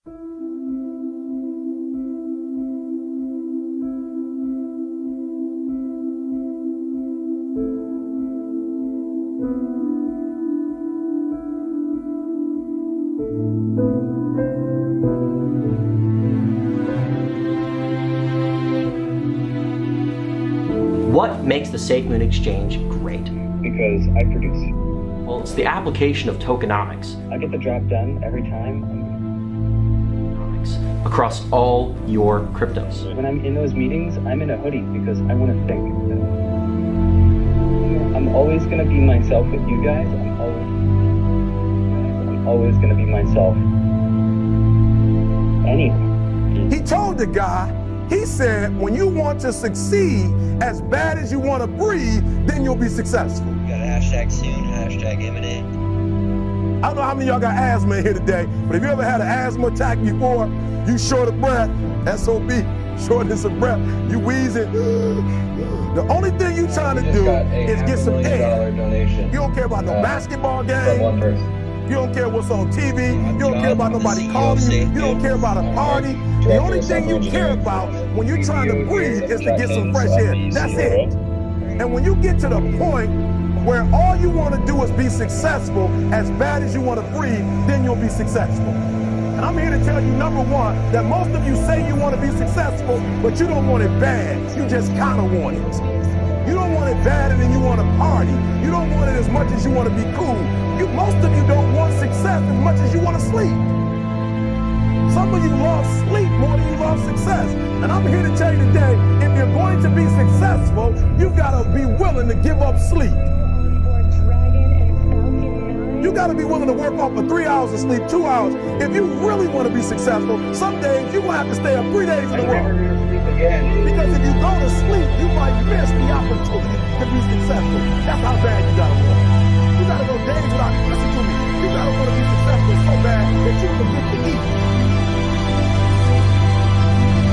What makes the SafeMoon exchange great? Because I produce. Well, it's the application of tokenomics. I get the job done every time. Across all your cryptos. When I'm in those meetings, I'm in a hoodie because I want to think. I'm always going to be myself with you guys. I'm always going to be myself. Anyway. He told the guy, he said, when you want to succeed as bad as you want to breathe, then you'll be successful. We got a hashtag soon, hashtag imminent. I don't know how many of y'all got asthma in here today, but if you ever had an asthma attack before, you short of breath, SOB, shortness of breath, you wheezing. The only thing you trying to do is get some air. Donation, you don't care about no basketball from game. one person. You don't care what's on TV. You don't care about nobody calling you. You don't care about a party. The only thing you care about when you're trying to breathe is to get some fresh air. That's it. And when you get to the point where all you want to do is be successful as bad as you want to breathe, then you'll be successful. And I'm here to tell you, number one, that most of you say you want to be successful, but you don't want it bad. You just kind of want it. You don't want it bad and then you want to party. You don't want it as much as you want to be cool. Most of you don't want success as much as you want to sleep. Some of you love sleep more than you love success. And I'm here to tell you today, if you're going to be successful, you gotta be willing to give up sleep. You gotta be willing to work off for 3 hours of sleep, 2 hours. If you really want to be successful, some days you're gonna have to stay up 3 days in a row. Because if you go to sleep, you might miss the opportunity to be successful. That's how bad you gotta want it. You gotta go days without, listen to me, you gotta want to be successful so bad that you forget to eat.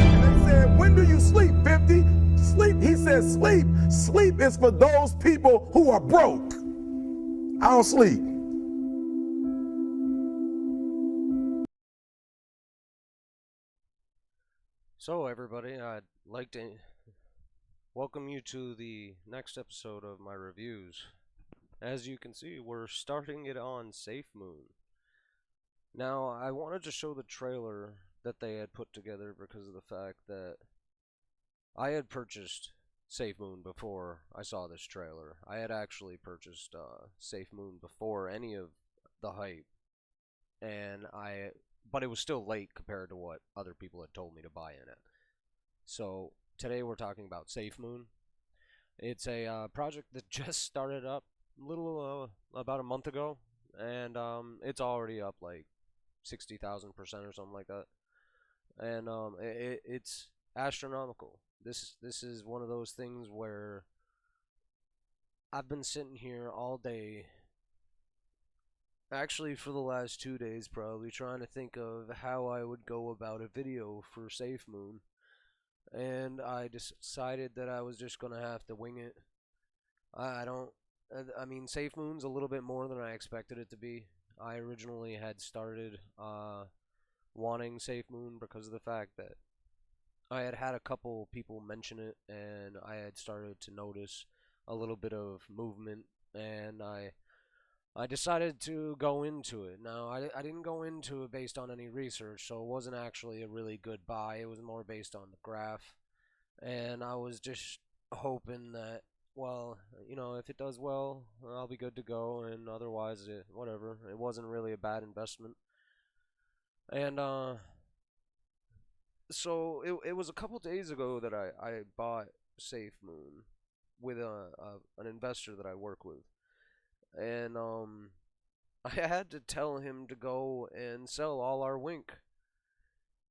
And they said, when do you sleep, 50? Sleep, he said sleep. Sleep is for those people who are broke. I don't sleep. So everybody, I'd like to welcome you to the next episode of my reviews. As you can see, we're starting it on SafeMoon. Now, I wanted to show the trailer that they had put together because of the fact that I had purchased SafeMoon before I saw this trailer. I had actually purchased SafeMoon before any of the hype, but it was still late compared to what other people had told me to buy in it. So today we're talking about SafeMoon. It's a project that just started up about a month ago, and it's already up like 60,000% or something like that, and it's astronomical. This is one of those things where I've been sitting here all day, actually for the last 2 days probably, trying to think of how I would go about a video for SafeMoon, and I decided that I was just gonna have to wing it. I mean, SafeMoon's a little bit more than I expected it to be. I originally had started wanting SafeMoon because of the fact that I had had a couple people mention it, and I had started to notice a little bit of movement, and I decided to go into it. Now, I didn't go into it based on any research, so it wasn't actually a really good buy. It was more based on the graph, and I was just hoping that, well, you know, if it does well, I'll be good to go, and otherwise, whatever. It wasn't really a bad investment. And, so it was a couple days ago that I bought SafeMoon with an investor that I work with. And, I had to tell him to go and sell all our Wink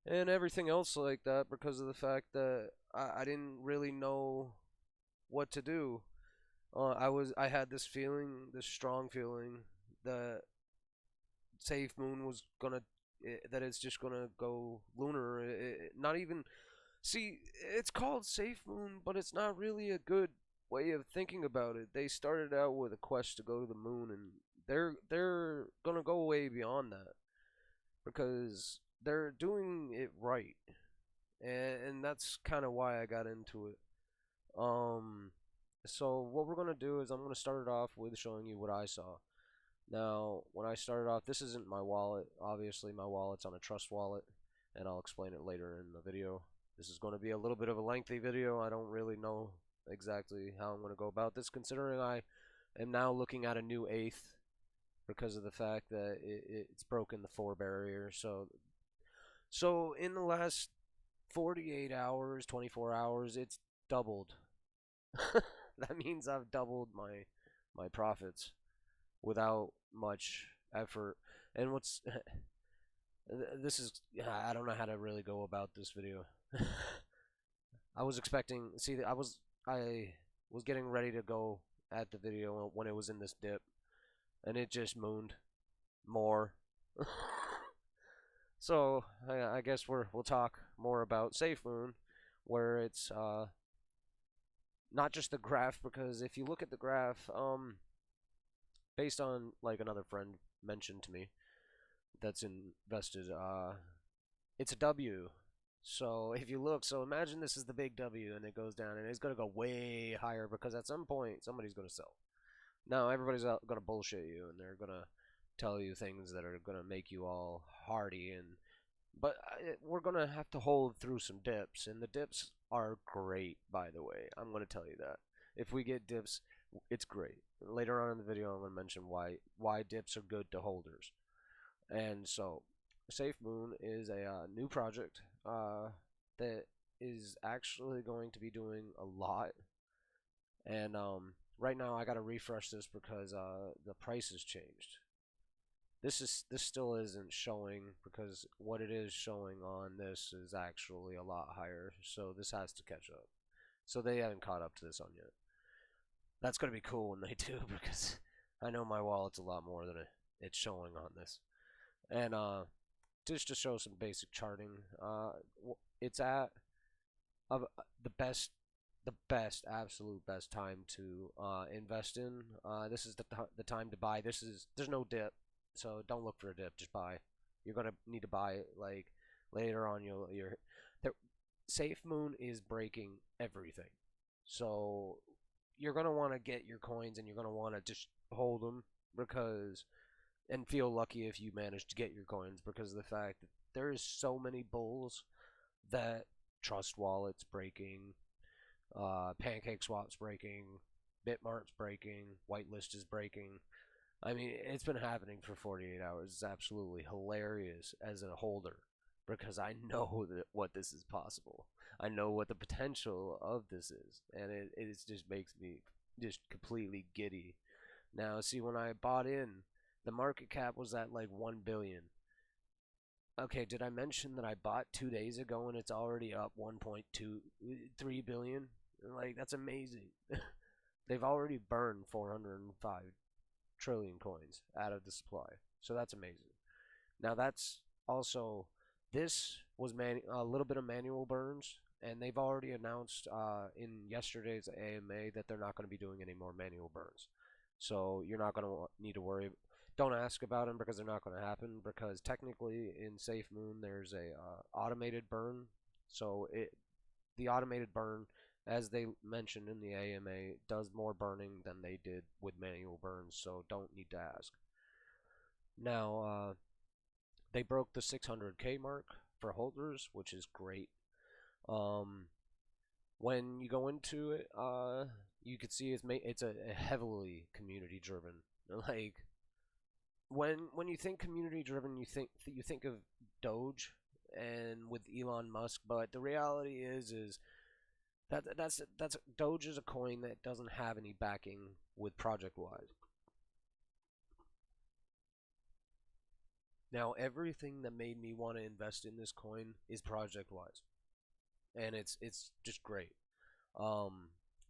and everything else like that because of the fact that I didn't really know what to do. I had this feeling, this strong feeling that SafeMoon was gonna, that it's just gonna go lunar. Not even, see, it's called SafeMoon, but it's not really a good way of thinking about it. They started out with a quest to go to the moon, and they're gonna go way beyond that, because they're doing it right, and that's kind of why I got into it. So what we're gonna do is I'm gonna start it off with showing you what I saw. Now, when I started off, this isn't my wallet. Obviously, my wallet's on a trust wallet, and I'll explain it later in the video. This is going to be a little bit of a lengthy video. I don't really know exactly how I'm going to go about this, considering I am now looking at a new eighth because of the fact that it's broken the 4 barrier. So in the last 48 hours, 24 hours, it's doubled. That means I've doubled my profits without much effort. And what's this is I don't know how to really go about this video. I was expecting, see, I was getting ready to go at the video when it was in this dip, and it just mooned more. So I guess we'll talk more about SafeMoon, where it's not just the graph, because if you look at the graph, based on like another friend mentioned to me that's invested, it's a W. So if you look, so imagine this is the big W and it goes down and it's going to go way higher because at some point somebody's going to sell. Now everybody's going to bullshit you and they're going to tell you things that are going to make you all hardy, but we're going to have to hold through some dips, and the dips are great, by the way. I'm going to tell you that. If we get dips, it's great. Later on in the video I'm going to mention why dips are good to holders. And so SafeMoon is a new project that is actually going to be doing a lot. And right now I got to refresh this because the price has changed. This still isn't showing, because what it is showing on this is actually a lot higher. So this has to catch up. So they haven't caught up to this on yet. That's going to be cool when they do, because I know my wallet's a lot more than it's showing on this. And just to show some basic charting, it's at the best, absolute best time to invest in. This is the time to buy. There's no dip, so don't look for a dip. Just buy. You're gonna need to buy it like later on. SafeMoon is breaking everything, so you're gonna want to get your coins and you're gonna want to just hold them and feel lucky if you manage to get your coins, because of the fact that there is so many bulls that Trust Wallet's breaking, Pancake Swap's breaking, Bitmart's breaking, Whitelist is breaking. I mean, it's been happening for 48 hours. It's absolutely hilarious as a holder, because I know what this is possible. I know what the potential of this is, and it just makes me just completely giddy. Now, see, when I bought in, the market cap was at like 1 billion. Okay, did I mention that I bought 2 days ago and it's already up 1.23 billion? Like, that's amazing. They've already burned 405 trillion coins out of the supply. So that's amazing. Now that's also, this was a little bit of manual burns, and they've already announced in yesterday's AMA that they're not going to be doing any more manual burns. So you're not going to need to worry. Don't ask about them because they're not going to happen, because technically in SafeMoon there's a automated burn. So the automated burn, as they mentioned in the AMA, does more burning than they did with manual burns, so don't need to ask. Now, they broke the 600K mark for holders, which is great. When you go into it, you can see it's a heavily community driven. Like, when you think community driven, you think of Doge and with Elon Musk, but the reality is that's Doge is a coin that doesn't have any backing with ProjectWise. Now, everything that made me want to invest in this coin is ProjectWise, and it's just great.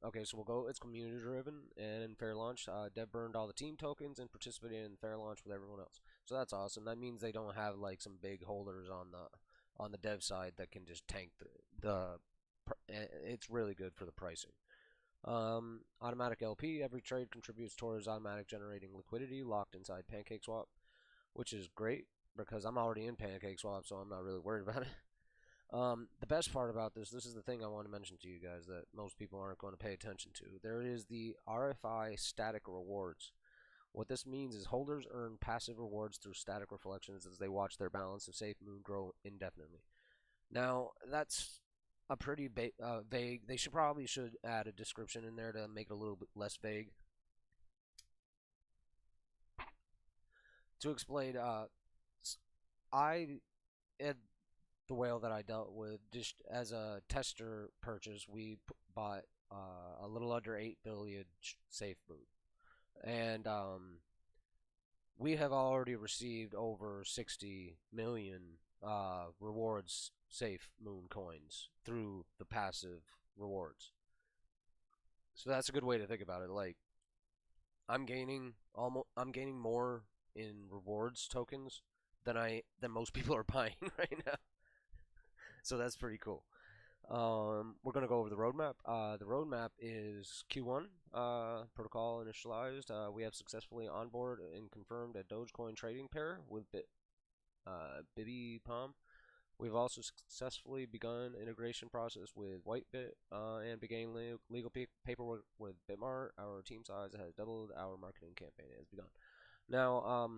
Okay, so we'll go. It's community driven, and in fair launch, Dev burned all the team tokens and participated in fair launch with everyone else. So that's awesome. That means they don't have like some big holders on the dev side that can just tank the it's really good for the pricing. Automatic LP. Every trade contributes towards automatic generating liquidity locked inside PancakeSwap, which is great. because I'm already in Pancake Swap, so I'm not really worried about it. The best part about this is the thing I want to mention to you guys that most people aren't going to pay attention to. There is the RFI static rewards. What this means is holders earn passive rewards through static reflections as they watch their balance of SafeMoon grow indefinitely. Now, that's a pretty vague. They should add a description in there to make it a little bit less vague. To explain, I at the whale that I dealt with, just as a tester purchase, we bought a little under 8 billion SafeMoon, and we have already received over 60 million rewards SafeMoon coins through the passive rewards. So that's a good way to think about it. Like, I'm gaining more in rewards tokens than most people are buying right now. So that's pretty cool. We're gonna go over the roadmap. The roadmap is Q1 protocol initialized. We have successfully onboard and confirmed a Dogecoin trading pair with Bibi Palm. We've also successfully begun integration process with Whitebit and began legal paperwork with Bitmart. Our team size has doubled. Our marketing campaign has begun. Now,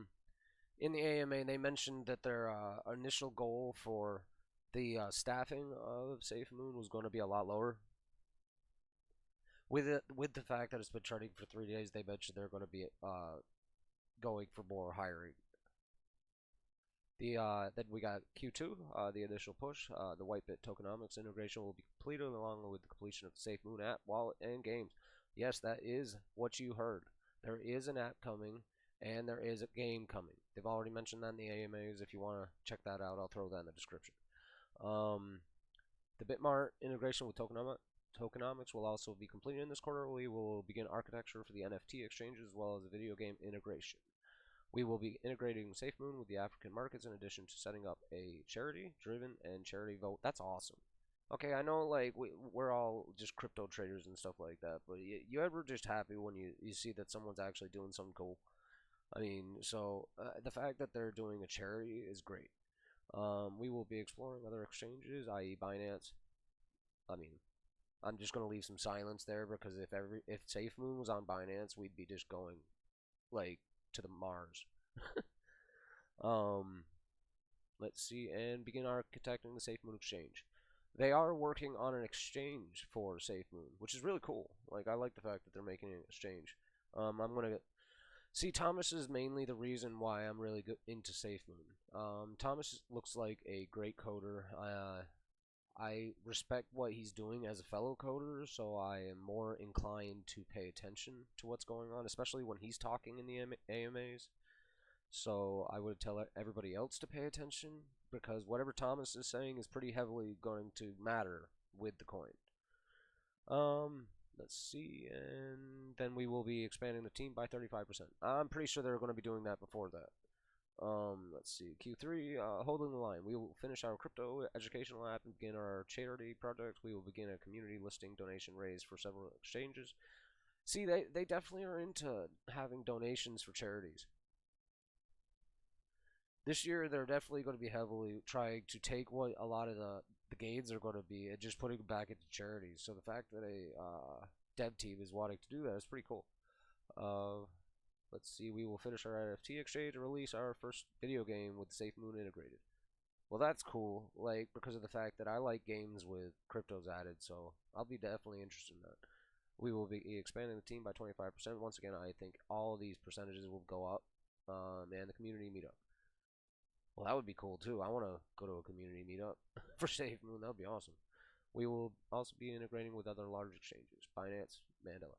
in the AMA, they mentioned that their initial goal for the staffing of SafeMoon was going to be a lot lower. With the fact that it's been trading for 3 days, they mentioned they're going to be going for more hiring. Then we got Q2, the initial push. The Whitebit tokenomics integration will be completed along with the completion of the SafeMoon app, wallet, and games. Yes, that is what you heard. There is an app coming, and there is a game coming. They've already mentioned that in the AMAs. If you want to check that out, I'll throw that in the description. The Bitmart integration with tokenomics will also be completed in this quarter. We will begin architecture for the NFT exchange as well as the video game integration. We will be integrating SafeMoon with the African markets in addition to setting up a charity-driven and charity vote. That's awesome. Okay, I know like we're all just crypto traders and stuff like that, but you ever just happy when you see that someone's actually doing something cool? I mean, so the fact that they're doing a charity is great. We will be exploring other exchanges, i.e. Binance. I mean, I'm just gonna leave some silence there because if SafeMoon was on Binance, we'd be just going like to the Mars. Let's see, and begin architecting the SafeMoon exchange. They are working on an exchange for SafeMoon, which is really cool. Like, I like the fact that they're making an exchange. I'm gonna see, Thomas is mainly the reason why I'm really into SafeMoon. Thomas looks like a great coder. I respect what he's doing as a fellow coder, so I am more inclined to pay attention to what's going on, especially when he's talking in the AMAs. So I would tell everybody else to pay attention, because whatever Thomas is saying is pretty heavily going to matter with the coin. Let's see, and then we will be expanding the team by 35%. I'm pretty sure they're going to be doing that before that. Let's see, Q3, holding the line. We will finish our crypto educational app and begin our charity project. We will begin a community listing donation raise for several exchanges. See, they definitely are into having donations for charities. This year, they're definitely going to be heavily trying to take what a lot of the gains are going to be and just putting it back into charities. So the fact that a dev team is wanting to do that is pretty cool. Let's see, we will finish our NFT exchange and release our first video game with SafeMoon integrated. Well, that's cool, like, because of the fact that I like games with cryptos added, so I'll be definitely interested in that. We will be expanding the team by 25%. Once again, I think all of these percentages will go up, and the community meetup. Well, that would be cool, too. I want to go to a community meetup for SafeMoon. That would be awesome. We will also be integrating with other large exchanges, Binance, Mandela.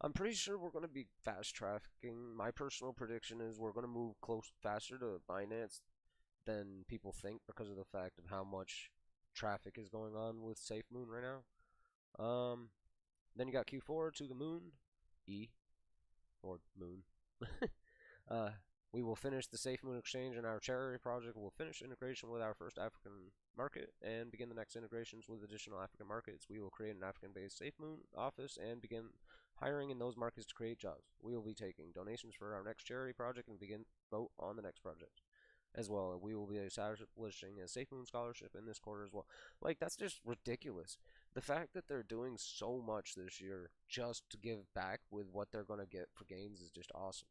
I'm pretty sure we're going to be fast tracking. My personal prediction is we're going to move faster to Binance than people think because of the fact of how much traffic is going on with SafeMoon right now. Then you got Q4 to the moon, or moon. We will finish the SafeMoon exchange and our charity project. We'll finish integration with our first African market and begin the next integrations with additional African markets. We will create an African-based SafeMoon office and begin hiring in those markets to create jobs. We will be taking donations for our next charity project and begin vote on the next project. as well. We will be establishing a SafeMoon scholarship in this quarter as well. Like, that's just ridiculous. The fact that they're doing so much this year just to give back with what they're going to get for gains is just awesome.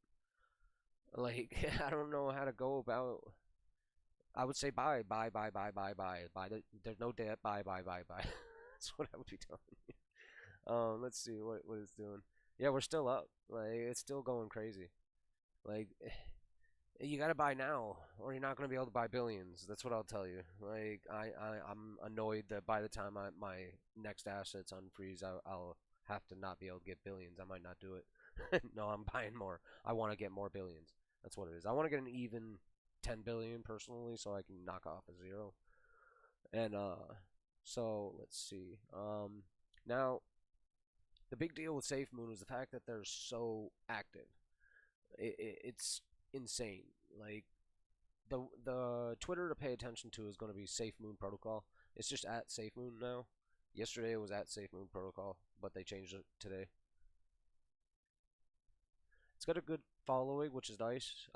Like, I don't know how to go about. I would say buy. There's no debt. Buy. That's what I would be telling you. Let's see what it's doing. Yeah, we're still up. Like, it's still going crazy. Like, you gotta buy now, or you're not gonna be able to buy billions. That's what I'll tell you. Like, I'm annoyed that by the time my next assets unfreeze, I'll have to not be able to get billions. I might not do it. No, I'm buying more. I want to get more billions. That's what it is. I want to get an even 10 billion personally, so I can knock off a 0. And so let's see. Now the big deal with SafeMoon is the fact that they're so active. It's insane. Like, the Twitter to pay attention to is going to be SafeMoon Protocol. It's just at SafeMoon now. Yesterday it was at SafeMoon Protocol, but they changed it today. It's got a good following, which is nice.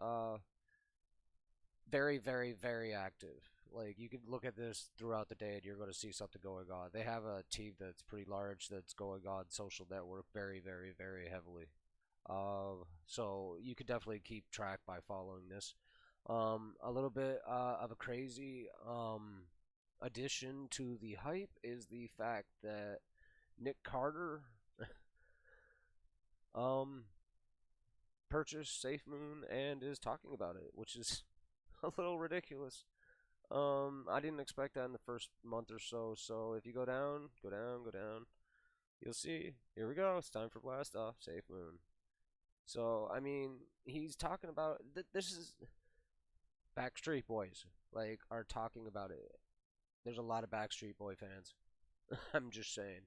Very, very, very active. Like, you can look at this throughout the day and you're going to see something going on. They have a team that's pretty large that's going on social network very, very, very heavily. So you could definitely keep track by following this. A little bit of a crazy addition to the hype is the fact that Nick Carter purchased SafeMoon and is talking about it, which is a little ridiculous. I didn't expect that in the first month or so. So if you go down, you'll see. Here we go. It's time for blast off. SafeMoon. So I mean, he's talking about this is Backstreet Boys. Like, are talking about it. There's a lot of Backstreet Boy fans. I'm just saying.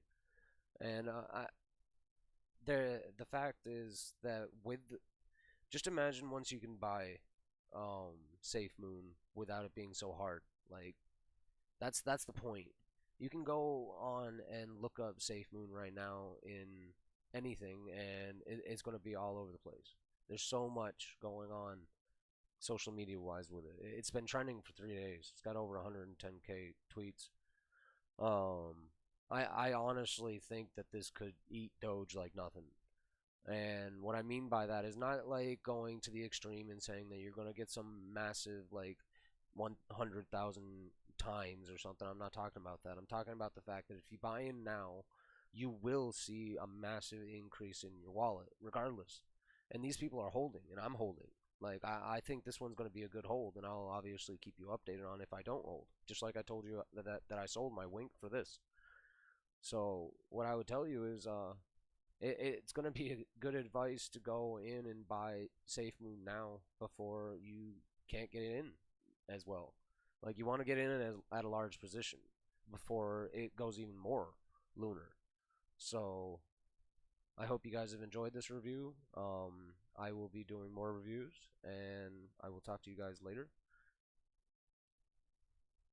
And the fact is that just imagine once you can buy SafeMoon without it being so hard. Like, that's the point. You can go on and look up SafeMoon right now in anything, and it's going to be all over the place. There's so much going on social media wise with it. It's been trending for 3 days. It's got over 110k tweets. I honestly think that this could eat Doge like nothing. And what I mean by that is not like going to the extreme and saying that you're going to get some massive, like, 100,000 times or something. I'm not talking about that. I'm talking about the fact that if you buy in now, you will see a massive increase in your wallet, regardless. And these people are holding, and I'm holding. Like, I think this one's going to be a good hold, and I'll obviously keep you updated on if I don't hold. Just like I told you that I sold my Wink for this. So what I would tell you is, it's going to be good advice to go in and buy SafeMoon now before you can't get in as well. Like, you want to get in at a large position before it goes even more lunar. So I hope you guys have enjoyed this review. I will be doing more reviews, and I will talk to you guys later.